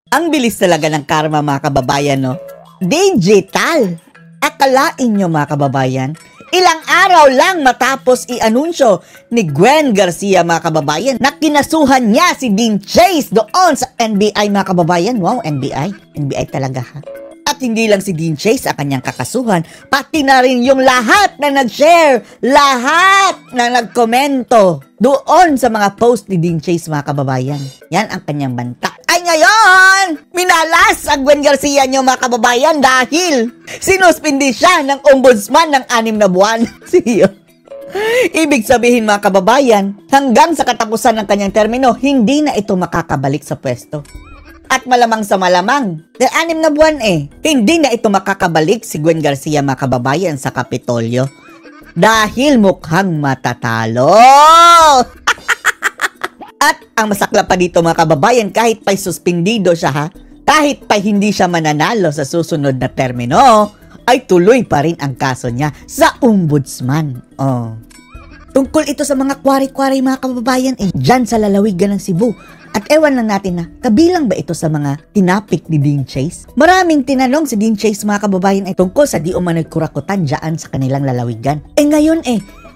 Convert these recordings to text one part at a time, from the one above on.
Ang bilis talaga ng karma mga kababayan, no? Digital! Akalain nyo mga kababayan, ilang araw lang matapos i-anunsyo ni Gwen Garcia mga kababayan na kinasuhan niya si Dean Chase doon sa NBI mga kababayan. Wow, NBI? NBI talaga ha? At hindi lang si Dean Chase ang kanyang kakasuhan, pati na rin yung lahat na nag-share, lahat na nagkomento doon sa mga post ni Dean Chase mga kababayan. Yan ang kanyang banta. Ay ngayon, minalas ang Gwen Garcia nyo mga kababayan dahil sinuspindi siya ng ombudsman ng 6 na buwan. Siyo. Ibig sabihin mga kababayan, hanggang sa katapusan ng kanyang termino, hindi na ito makakabalik sa pwesto. At malamang sa malamang, 6 na buwan hindi na ito makakabalik si Gwen Garcia mga kababayan sa Kapitolyo. Dahil mukhang matatalo. At ang masakla pa dito mga kababayan, kahit pa'y suspindido siya ha, kahit pa'y hindi siya mananalo sa susunod na termino, ay tuloy pa rin ang kaso niya sa ombudsman. Tungkol ito sa mga kwari-kwari mga kababayan dyan sa lalawigan ng Cebu. At ewan lang natin na, kabilang ba ito sa mga tinapik ni Dean Chase? Maraming tinanong si Dean Chase mga kababayan tungkol sa di umano'y kurakutan dyan sa kanilang lalawigan. Ngayon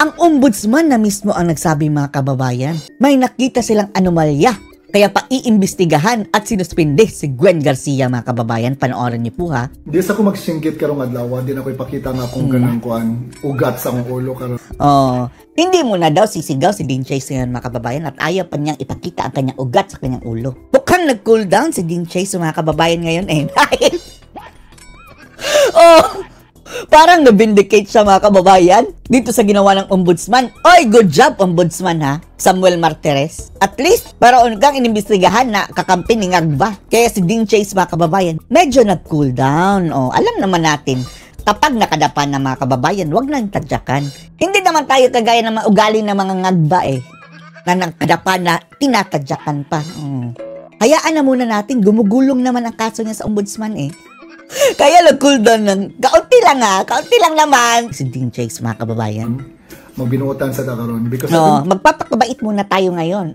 ang ombudsman na mismo ang nagsabi mga kababayan, may nakita silang anomalya. Kaya pa iimbestigahan at sinuspindi si Gwen Garcia mga kababayan. Panoorin niyo po ha. Di sa ko magsinggit karong adlaw, di na ko ipakita nga kung ganang kuan ugat sa akong ulo karon. Hindi mo na daw sisigaw si Dean Chase ngayon mga kababayan at ayaw pa niyang ipakita ang kanyang ugat sa kanyang ulo. Mukhang nag-cool down si Dean Chase mga kababayan ngayon dahil parang na-vindicate siya mga kababayan dito sa ginawa ng ombudsman. Oy, good job ombudsman ha, Samuel Martires. At least, paraon kang inimbestigahan na kakampi ni Ngagba. Kaya si Dean Chase mga kababayan, medyo nag-cool down. Alam naman natin, kapag nakadapa na mga kababayan, wag nang tadyakan. Hindi naman tayo kagaya ng mga ugali ng mga Ngagba na nakadapa na tinatadyakan pa. Hayaan na muna natin, gumugulong naman ang kaso niya sa ombudsman Kaya nag-cool down ng kaunti lang naman. Si Dean Chase mga kababayan. Magbinuotan sa karon because magpapakabait muna tayo ngayon.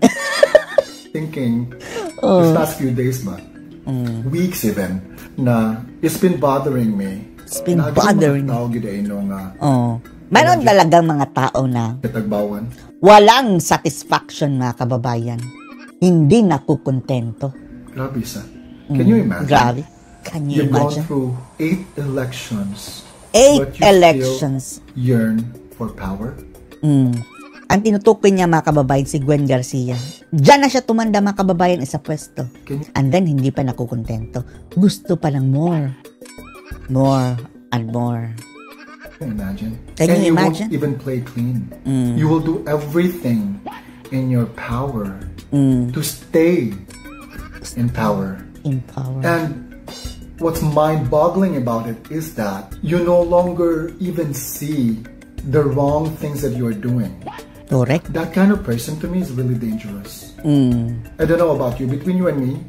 Thinking this last few days ba? Weeks even na it's been bothering me. It's been bothering me. Meron talagang mga tao na katagbawan. Walang satisfaction mga kababayan. Hindi nakukontento. Grabe sa. Can you imagine? Grabe. Can you You've imagine? gone through 8 elections. 8 elections. Still yearn for power? Ang tinutukoy niya mga kababayan si Gwen Garcia. Diyan na siya tumanda mga kababayan sa pwesto. And then hindi pa nakukontento. Gusto pa ng more. More and more. Can you imagine? Can you imagine? Won't even play clean. You will do everything in your power to stay in power. In power. And what's mind-boggling about it is that you no longer even see the wrong things that you're doing. Correct. That kind of person to me is really dangerous. I don't know about you, between you and me,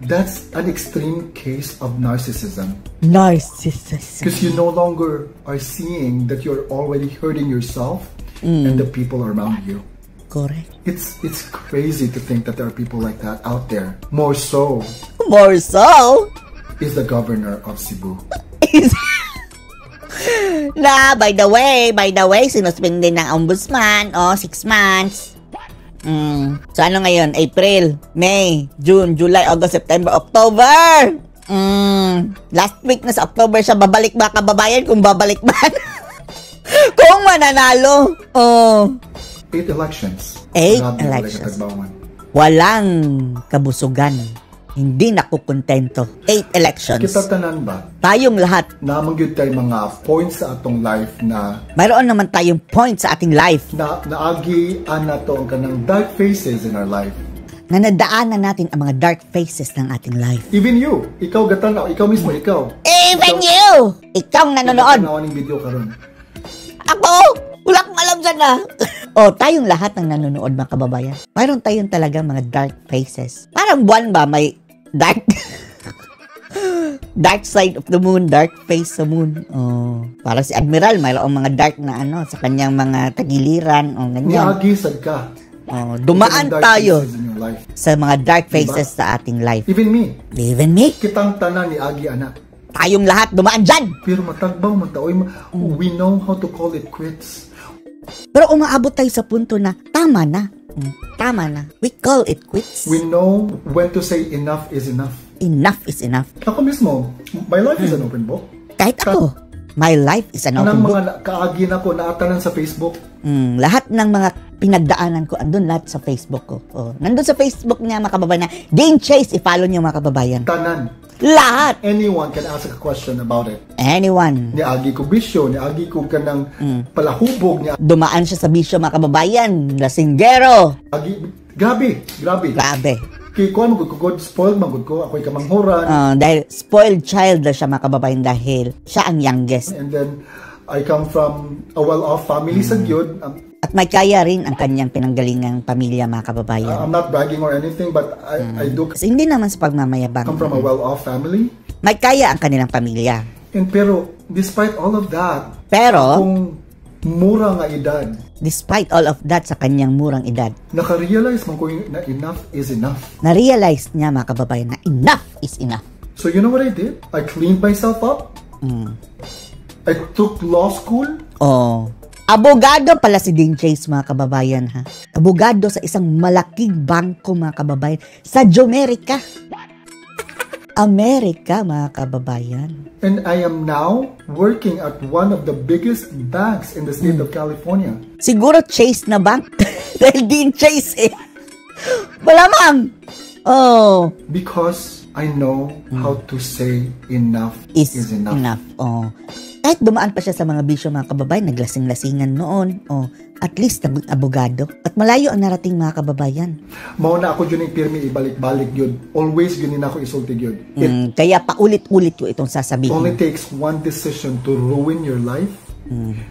that's an extreme case of narcissism. Narcissism. Because you no longer are seeing that you're already hurting yourself and the people around you. Correct. It's crazy to think that there are people like that out there. More so is the governor of Cebu. By the way, sinuspindi ng ombudsman, 6 months. So ano ngayon? April, May, June, July, August, September, October. Last week na sa October siya babalik ba kababayan kung babalik man. Kung mananalo. 8 elections. 8 elections. Walang kabusugan. Hindi nakukontento. 8 elections. Kita tanan ba? Tayong lahat. Namangyod tayo mga points sa atong life na mayroon naman tayong points sa ating life. Naagi-an na to ang kanang dark phases in our life. Na nadaanan natin ang mga dark phases ng ating life. Even you. Ikaw gatanaw. Ikaw mismo. Ikaw. Even you! Ikaw nanonood. Ikaw ng video karon. Ako? Wala akong alam dyan na. Tayong lahat ng nanonood mga kababayan. Mayroon tayong talagang mga dark faces. Parang buwan ba may dark dark side of the moon, dark face sa moon. Parang si Admiral, mayroong mga dark na sa kanyang mga tagiliran. Ganyan. Niagisad ka. Dumaan dark tayo phases in your life. sa mga dark phases sa ating life. Even me. Even me? Kitang tanan ni Agi anak. Tayong lahat dumaan dyan. Pero matagbaw man taoy, we know how to call it quits. Pero umaabot tayo sa punto na tama na. Tama na. We call it quits. We know when to say enough is enough. Enough is enough. Ako mismo, my life is an open book. Kahit ako, my life is an open Anang book. mga kaagi na ko, naatanan sa Facebook. Lahat ng mga pinagdaanan ko, andun lahat sa Facebook ko. Nandun sa Facebook niya, mga kababayan, na Dean Chase, i-follow niyo mga kababayan. Tanan. Lahat. Anyone can ask a question about it. Anyone. Ni agi ko bisyo, ni agi ko kanang palahubog, ni Dumaan siya sa bisyo, mga kababayan. Lasinggero. agi, grabe. Grabe. Kaya ko, magod ko, spoiled magod ko, ako'y kamanghuran. Dahil spoiled child na siya, mga kababayan, dahil siya ang youngest. And then, I come from a well-off family sa gyud. At may kaya rin ang kanyang pinanggalingang pamilya, mga kababayan. I'm not bragging or anything, but I do Kasi hindi naman sa pagmamayabang. come from a well-off family. May kaya ang kanilang pamilya. And pero, despite all of that, Pero, kung mura nga edad, despite all of that sa kanyang murang edad, naka-realize man ko na enough is enough. na-realize niya, mga kababayan, na enough is enough. So you know what I did? I cleaned myself up. I took law school. Abogado pala si Dean Chase, mga kababayan, ha? Abogado sa isang malaking bangko, mga kababayan, sa Jomerica. Amerika, mga kababayan. And I am now working at one of the biggest banks in the state of California. Siguro Chase na bank. Dahil Dean Chase, eh. Malamang. Because I know how to say enough is enough. Kahit dumaan pa siya sa mga bisyo, mga kababayan, naglasing-lasingan noon. At least naging abogado. At malayo ang narating, mga kababayan. Mao na ako yun yung pirmi ibalik-balik yun. Always yun ako isultig yun. It Kaya paulit-ulit ko itong sasabihin. only takes one decision to ruin your life.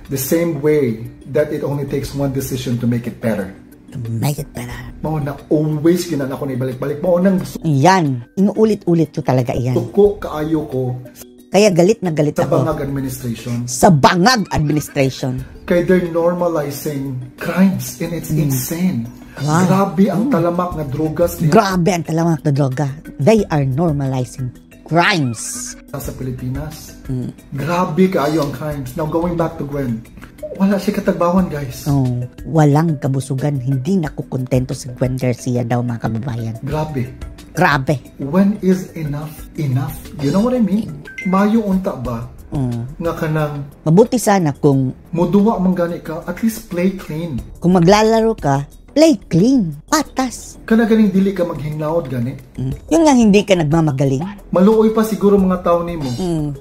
The same way that it only takes one decision to make it better. Make it better. Mao na always yun ako na ibalik-balik. Mao nang Yan. Inuulit-ulit ko talaga yan. suko kaayo ko Kaya galit na galit sa ako. bangag administration. Sa bangag administration. Kaya they're normalizing crimes and it's insane. Wow. Grabe ang talamak na drogas nila Grabe ang talamak na droga. They are normalizing crimes. sa Pilipinas. Grabe kaayo ang crimes. Now going back to Gwen. Wala siya katagbawan, guys. Walang kabusugan. Hindi nakukontento si Gwen Garcia daw, mga kababayan. Grabe. Grabe. When is enough enough? You know what I mean? Mayo unta ba? Nga kanang Mabuti sana kung muduwa man gani ka, at least play clean. maglalaro ka, play clean. Patas. Kana ganing dili ka maghingnaod gani. Yung nga hindi ka nagmamagaling. Maluoy pa siguro mga tao nimo.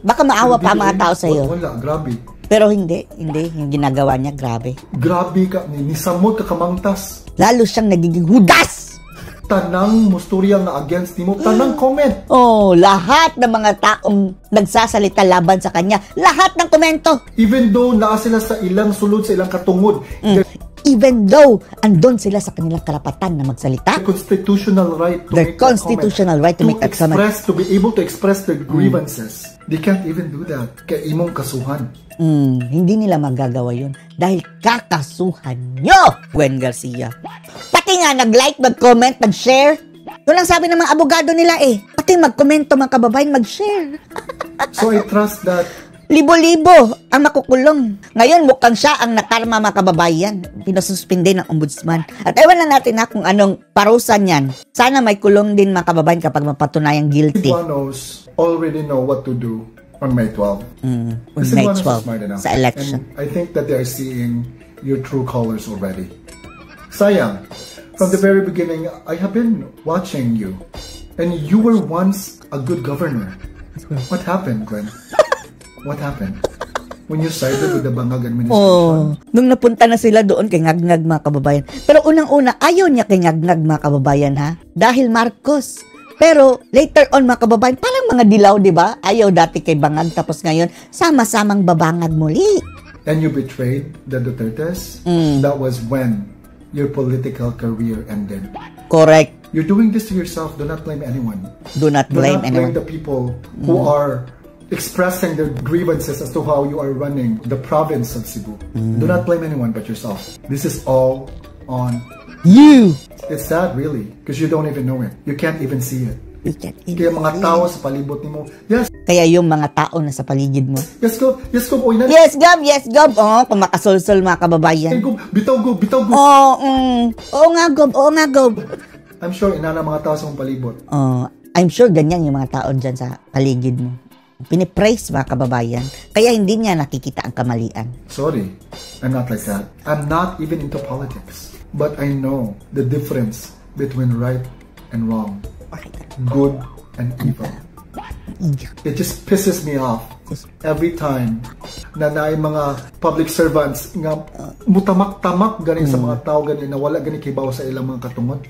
Baka maawa pa mga tao sa'yo. Wala, grabe. Pero hindi. Yung ginagawa niya, grabe. Grabe ka, nisamot ka kamangtas. Lalo siyang nagiging hudas. Tanang musturya nga against nimo, tanang comment. Lahat ng mga taong nagsasalita laban sa kanya, lahat ng komento. Even though naa sila sa ilang sulod, sa ilang katungod, Even though andon sila sa kanilang karapatan na magsalita, their constitutional right to their make that constitutional comment, right to make that comment. to be able to express their grievances. They can't even do that. Kaya imong kasuhan. Hindi nila magagawa yun dahil kakasuhan nyo, Gwen Garcia. Pati nga nag-like, mag-comment, mag-share. Yun ang sabi ng mga abogado nila eh. Pati mag-komento, mga kababayan, mag-share. So I trust that Libo-libo ang makukulong. Ngayon, mukhang siya ang nakarma, mga kababayan. Pinasuspinde ng ombudsman. At ewan na natin na kung anong parusan yan. Sana may kulong din, mga kababayan, kapag mapatunayang guilty. Cebuanos already know what to do on May 12. On May 12, sa election. And I think that they are seeing your true colors already. Sayang, from the very beginning, I have been watching you. And you were once a good governor. What happened, Gwen? What happened? When you sided with the Bangag administration? Nung napunta na sila doon kay Ngagngag, mga kababayan. Pero unang-una, ayaw niya kay Ngagngag, mga kababayan, ha? Dahil Marcos. Pero later on, mga kababayan, parang mga dilaw, di ba? Ayaw dati kay Bangag, tapos ngayon, sama-samang babangag muli. And you betrayed the Dutertes? That was when your political career ended. Correct. You're doing this to yourself. Do not blame anyone. Do not blame anyone. The people who are expressing their grievances as to how you are running the province of Cebu. Do not blame anyone but yourself. This is all on You! It's sad, really, because you don't even know it. You can't even see it. You can't even Kaya mga see. tao sa palibot ni mo, yes, Kaya yung mga tao na sa paligid mo. yes, go, oy, na, Yes, Gob. Oh, kung makasulsul mga kababayan. hey, go, bitaw, go. Oo, oo nga, Gob. I'm sure inana mga tao sa mong palibot. I'm sure ganyan yung mga tao dyan sa paligid mo. Pinipraise mga kababayan. Kaya hindi niya nakikita ang kamalian. Sorry, I'm not like that. I'm not even into politics. But I know the difference between right and wrong, good and evil. It just pisses me off every time na naay mga public servants nga mutamak-tamak ganin sa mga tao ganin na wala ganin kibaw sa ilang mga katungod.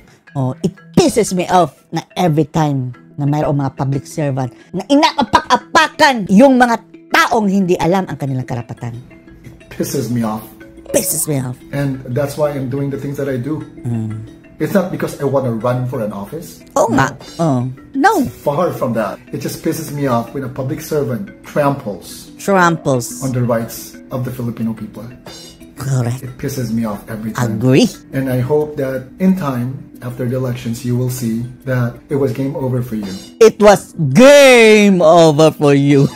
It pisses me off na every time na mayroong mga public servant na inaapak-apakan yung mga taong hindi alam ang kanilang karapatan. Pisses me off. And that's why I'm doing the things that I do. It's not because I want to run for an office. Oo nga. No. Far from that. It just pisses me off when a public servant tramples on the rights of the Filipino people. Correct. It pisses me off every time. Agree. And I hope that in time, after the elections, you will see that it was game over for you. It was game over for you.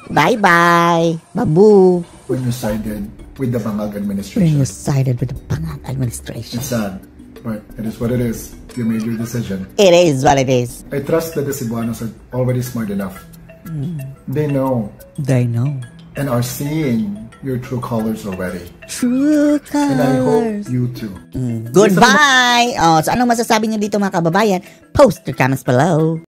Bye-bye. Babu. When you sided with the Bangag When administration. you sided with the Bangag administration. It's sad, but it is what it is. You made your decision. It is what it is. I trust that the Cebuanos are already smart enough. They know They know. and are seeing your true colors already. True And I hope colors. you too. Goodbye! So anong masasabi niyo dito mga kababayan? Post your comments below.